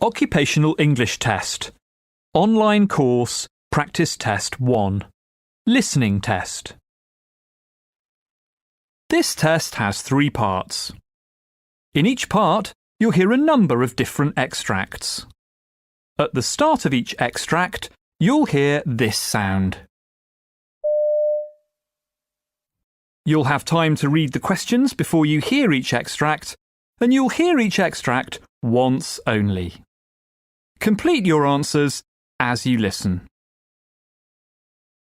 Occupational English Test. Online course, Practice Test 1. Listening Test. This test has 3 parts. In each part, you'll hear a number of different extracts. At the start of each extract, you'll hear this sound. You'll have time to read the questions before you hear each extract, and you'll hear each extract once only. Complete your answers as you listen.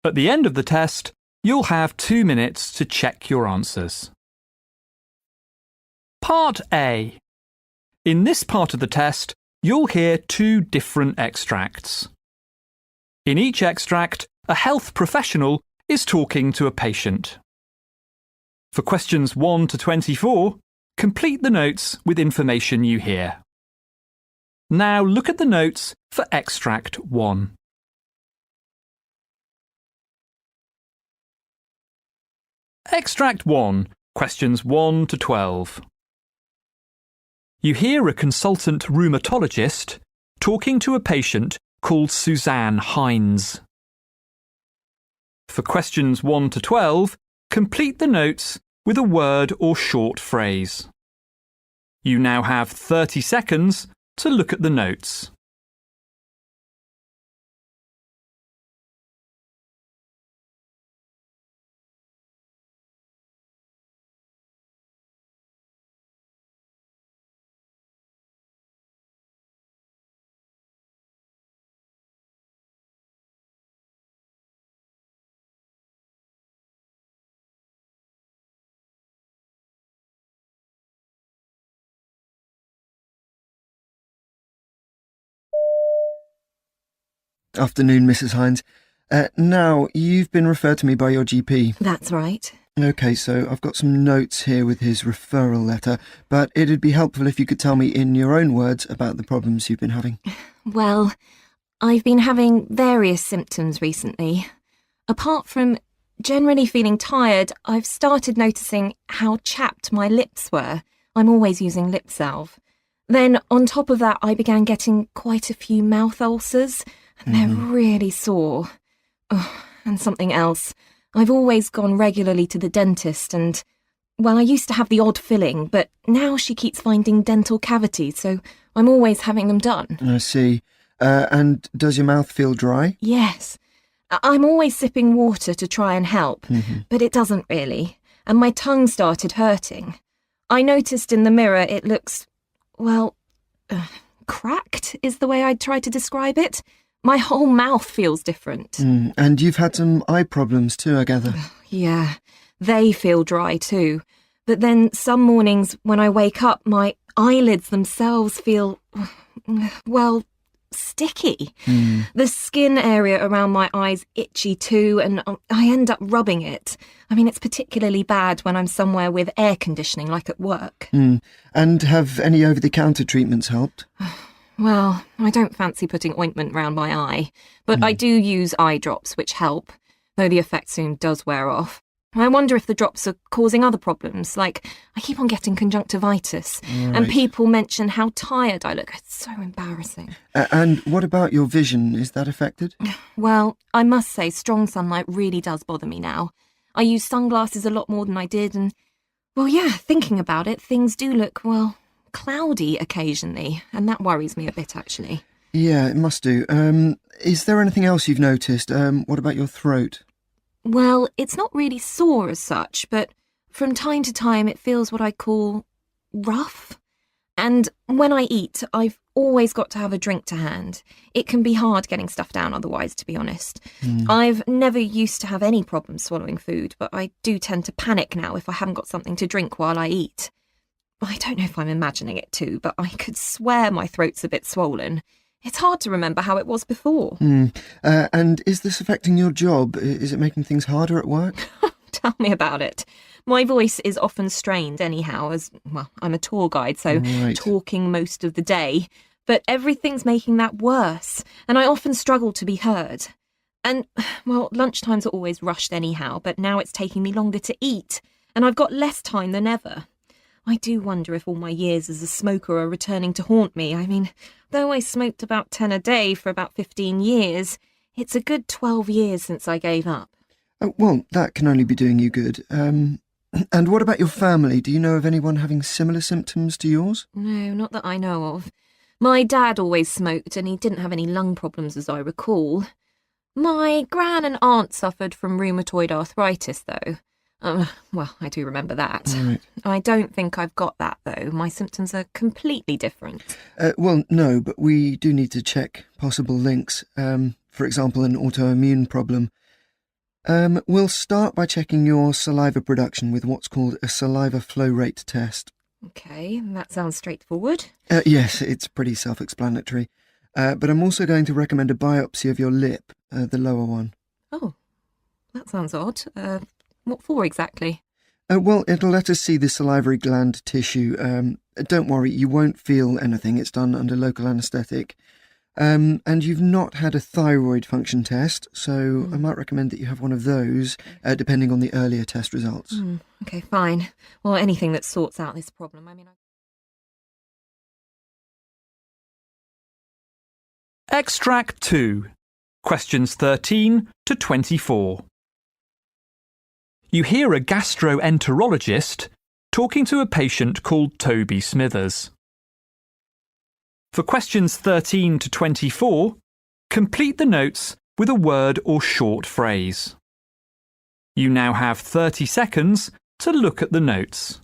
At the end of the test, you'll have 2 minutes to check your answers. Part A. In this part of the test, you'll hear 2 different extracts. In each extract, a health professional is talking to a patient. For questions 1 to 24, complete the notes with information you hear. Now look at the notes for extract 1. Extract 1, questions 1 to 12. You hear a consultant rheumatologist talking to a patient called Suzanne Hines. For questions 1 to 12, complete the notes with a word or short phrase. You now have 30 seconds to look at the notes. Afternoon, Mrs. Hines. Now, you've been referred to me by your GP. That's right. OK, so I've got some notes here with his referral letter, but it'd be helpful if you could tell me in your own words about the problems you've been having. Well, I've been having various symptoms recently. Apart from generally feeling tired, I've started noticing how chapped my lips were. I'm always using lip salve. Then, on top of that, I began getting quite a few mouth ulcers, and they're really sore. Oh, and something else. I've always gone regularly to the dentist and, well, I used to have the odd filling, but now she keeps finding dental cavities, so I'm always having them done. I see. And does your mouth feel dry? Yes. I'm always sipping water to try and help, but it doesn't really, and my tongue started hurting. I noticed in the mirror it looks, well, cracked is the way I'd try to describe it. My whole mouth feels different. And you've had some eye problems too, I gather. Yeah, they feel dry too. But then some mornings when I wake up, my eyelids themselves feel, well, sticky. The skin area around my eyes itchy too, and I end up rubbing it. I mean, it's particularly bad when I'm somewhere with air conditioning, like at work. And have any over-the-counter treatments helped? Well, I don't fancy putting ointment round my eye, but I do use eye drops, which help, though the effect soon does wear off. I wonder if the drops are causing other problems, like I keep on getting conjunctivitis, and people mention how tired I look. It's so embarrassing. And what about your vision? Is that affected? Well, I must say strong sunlight really does bother me now. I use sunglasses a lot more than I did, and, well, yeah, thinking about it, things do look, well, cloudy occasionally, and that worries me a bit, actually. Yeah, it must do. Is there anything else you've noticed? What about your throat? Well, it's not really sore as such, but from time to time it feels what I call rough. And when I eat, I've always got to have a drink to hand. It can be hard getting stuff down otherwise, to be honest. I've never used to have any problems swallowing food, but I do tend to panic now if I haven't got something to drink while I eat. I don't know if I'm imagining it too, but I could swear my throat's a bit swollen. It's hard to remember how it was before. And is this affecting your job? Is it making things harder at work? Tell me about it. My voice is often strained anyhow, as, well, I'm a tour guide, so talking most of the day. But everything's making that worse, and I often struggle to be heard. And, well, lunchtimes are always rushed anyhow, but now it's taking me longer to eat, and I've got less time than ever. I do wonder if all my years as a smoker are returning to haunt me. I mean, though I smoked about 10 a day for about 15 years, it's a good 12 years since I gave up. Oh, well, that can only be doing you good. And what about your family? Do you know of anyone having similar symptoms to yours? No, not that I know of. My dad always smoked and he didn't have any lung problems as I recall. My gran and aunt suffered from rheumatoid arthritis, though. Well, I do remember that. Right. I don't think I've got that, though. My symptoms are completely different. Well, no, but we do need to check possible links. For example, an autoimmune problem. We'll start by checking your saliva production with what's called a saliva flow rate test. OK, that sounds straightforward. Yes, it's pretty self-explanatory. But I'm also going to recommend a biopsy of your lip, the lower one. Oh, that sounds odd. What for exactly? Well, it'll let us see the salivary gland tissue. Don't worry, you won't feel anything. It's done under local anaesthetic. And you've not had a thyroid function test, so I might recommend that you have one of those, depending on the earlier test results. OK, fine. Well, anything that sorts out this problem. Extract 2. Questions 13 to 24. You hear a gastroenterologist talking to a patient called Toby Smithers. For questions 13 to 24, complete the notes with a word or short phrase. You now have 30 seconds to look at the notes.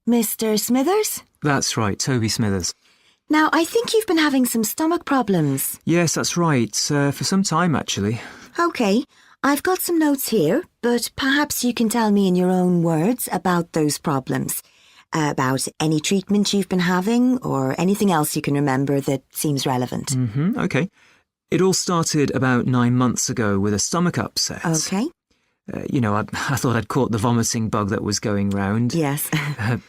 Mr. Smithers? That's right, Toby Smithers. Now, I think you've been having some stomach problems. Yes, that's right, for some time actually. OK, I've got some notes here, but perhaps you can tell me in your own words about those problems. About any treatment you've been having or anything else you can remember that seems relevant. OK. It all started about 9 months ago with a stomach upset. OK. I thought I'd caught the vomiting bug that was going round. Yes.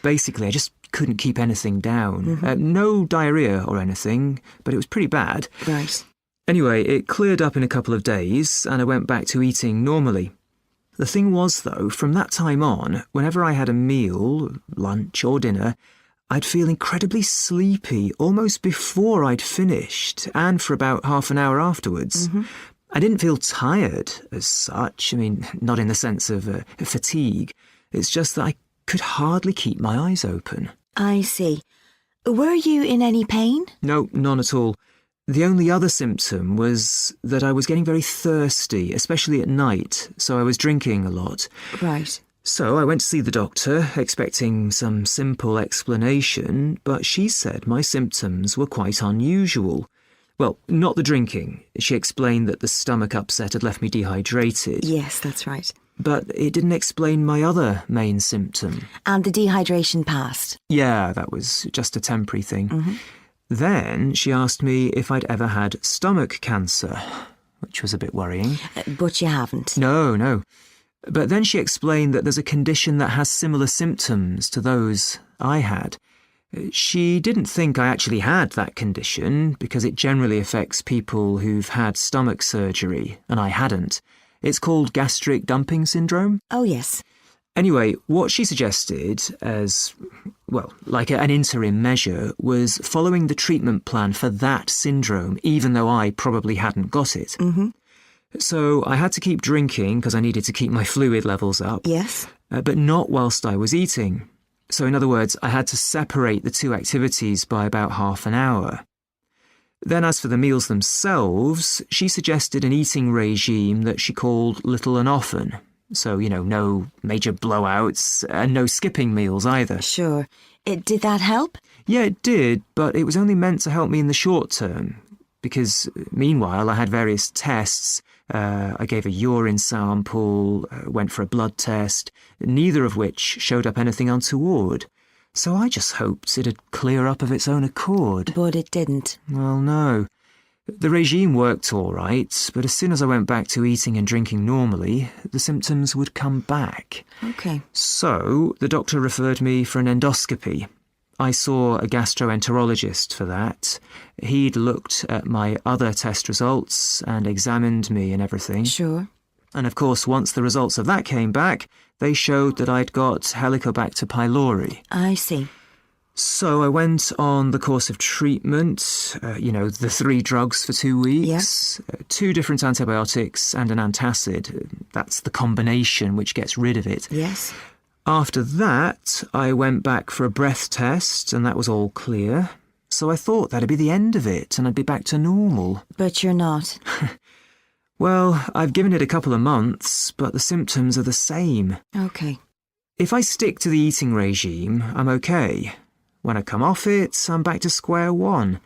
Basically, I just couldn't keep anything down. No diarrhoea or anything, but it was pretty bad. Right. Anyway, it cleared up in a couple of days, and I went back to eating normally. The thing was, though, from that time on, whenever I had a meal, lunch or dinner, I'd feel incredibly sleepy almost before I'd finished, and for about half an hour afterwards. I didn't feel tired as such, not in the sense of fatigue. It's just that I could hardly keep my eyes open. I see. Were you in any pain? No, none at all. The only other symptom was that I was getting very thirsty, especially at night, so I was drinking a lot. Right. So I went to see the doctor, expecting some simple explanation, but she said my symptoms were quite unusual. Well, not the drinking. She explained that the stomach upset had left me dehydrated. Yes, that's right. But it didn't explain my other main symptom. And the dehydration passed? Yeah, that was just a temporary thing. Then she asked me if I'd ever had stomach cancer, which was a bit worrying. But you haven't? No. But then she explained that there's a condition that has similar symptoms to those I had. She didn't think I actually had that condition because it generally affects people who've had stomach surgery, and I hadn't. It's called gastric dumping syndrome. Oh, yes. Anyway, what she suggested as, like an interim measure was following the treatment plan for that syndrome, even though I probably hadn't got it. So I had to keep drinking because I needed to keep my fluid levels up. Yes. But not whilst I was eating. So in other words, I had to separate the two activities by about half an hour. Then as for the meals themselves, she suggested an eating regime that she called little and often. So, no major blowouts and no skipping meals either. Sure. Did that help? Yeah, it did, but it was only meant to help me in the short term. Because meanwhile, I had various tests I gave a urine sample, went for a blood test, neither of which showed up anything untoward. So I just hoped it'd clear up of its own accord. But it didn't. Well, no. The regime worked all right, but as soon as I went back to eating and drinking normally, the symptoms would come back. Okay. So the doctor referred me for an endoscopy. I saw a gastroenterologist for that. He'd looked at my other test results and examined me and everything. Sure. And of course, once the results of that came back, they showed that I'd got Helicobacter pylori. I see. So I went on the course of treatment, the 3 drugs for 2 weeks, 2 different antibiotics and an antacid. That's the combination which gets rid of it. Yes. After that, I went back for a breath test and that was all clear. So I thought that'd be the end of it and I'd be back to normal. But you're not. Well, I've given it a couple of months, but the symptoms are the same. Okay. If I stick to the eating regime, I'm okay. When I come off it, I'm back to square one.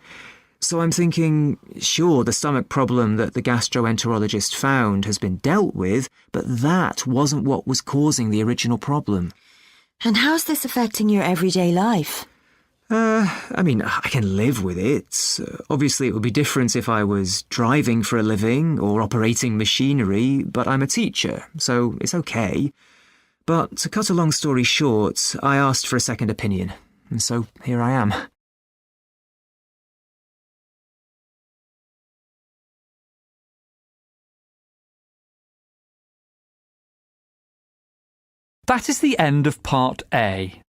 So I'm thinking, sure, the stomach problem that the gastroenterologist found has been dealt with, but that wasn't what was causing the original problem. And how's this affecting your everyday life? I can live with it. Obviously, it would be different if I was driving for a living or operating machinery, but I'm a teacher, so it's okay. But to cut a long story short, I asked for a second opinion, and so here I am. That is the end of Part A.